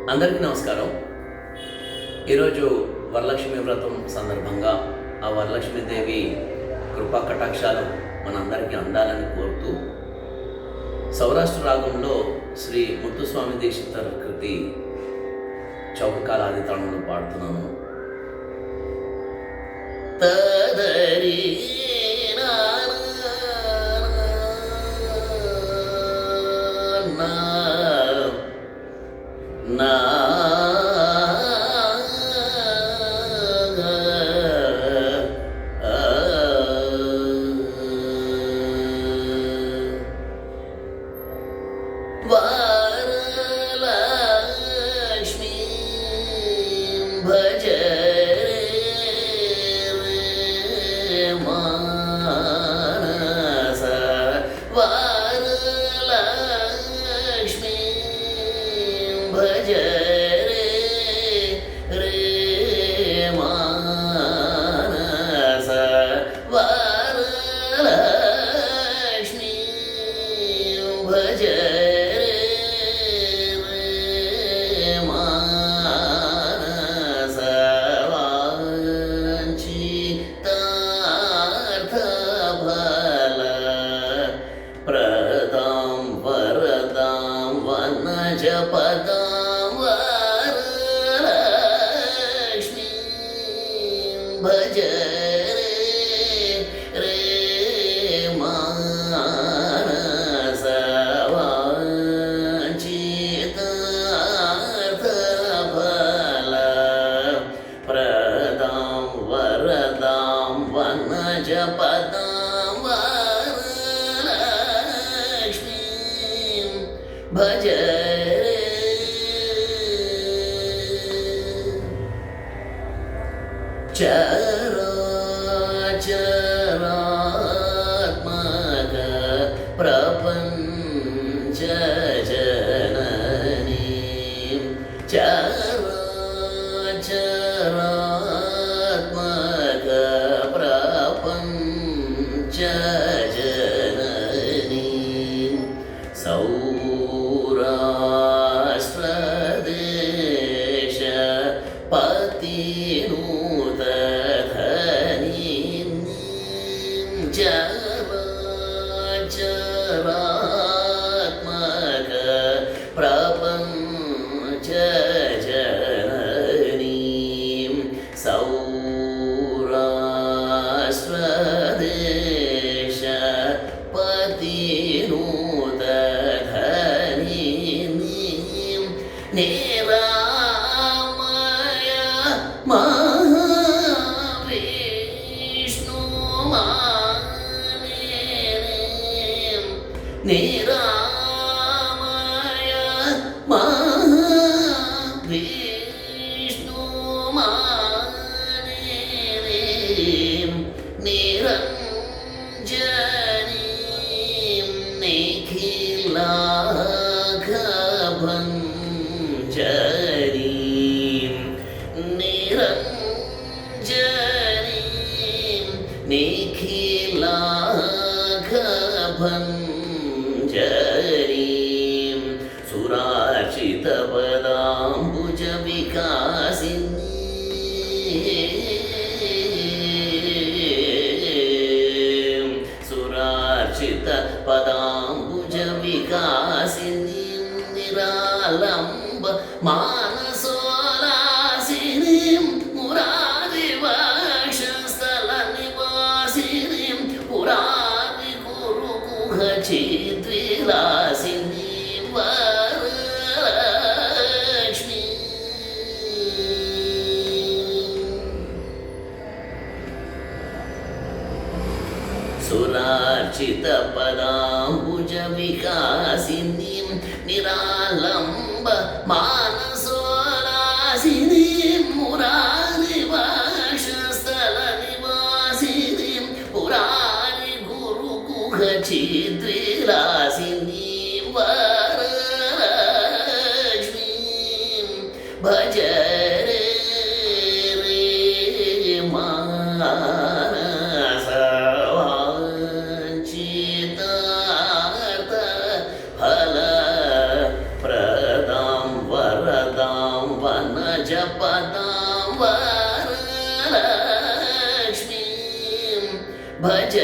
అందరికీ నమస్కారం. ఈరోజు వరలక్ష్మి వ్రతం సందర్భంగా ఆ వరలక్ష్మీదేవి కృపా కటాక్షాలు మనందరికీ అందాలని కోరుతూ సౌరాష్ట్ర రాగంలో శ్రీ ముత్తుస్వామి దీక్షితర్ కృతి చౌకకాల ఆది తాళంలో పాడుతున్నాను. తదరి నా వరలక్ష్మీ భజ మానస వరలక్ష్మీ భజ మానస వరలక్ష్మీ భజ మానస వాంఛితార్థ ఫల ప్రదాం వరదాం వనజ పదాం వరలక్ష్మీ భజ మానస వాంఛితార్థ ఫల ప్రదాం వరదాం వనజ పదాం వరలక్ష్మీ భజ చరాచరాత్మక ప్రపంచ జననీ చరాచరాత్మక ప్రపంచ జననీ సౌరాష్ట్ర దేశ పతినూత చరాచరాత్మక ప్రపంచ జననీ సౌరాష్ట్ర దేశ పతినూత నిరామయ మహావిష్ణు నిరామయ మహావిష్ణు నిరంజనీ నిఖిలాఘభంజనీ నిరంజనీ నిఖిలాఘభంజనీ సురార్చిత పదాంబుజ వికాసినీ సురార్చిత పదాంబుజ వికాసినీ నిరాలంబ మానసోలాసినీ మురారి వక్షస్థల నివాసినీ పురారి గురు గుహ చిద్విలాసినీ వరలక్ష్మీ సురార్చిత పదాంబుజ వికాసినీ నిరాలంబ మానసోలాసినీ మురారి వక్షస్థల నివాసినీ పురారి గురు గుహ చిద్విలాసినీ వరలక్ష్మీ భజ మానస వాంఛితార్థ ఫల ప్రదాం వరదాం व्रजपदां वरलक्ष्मीं भज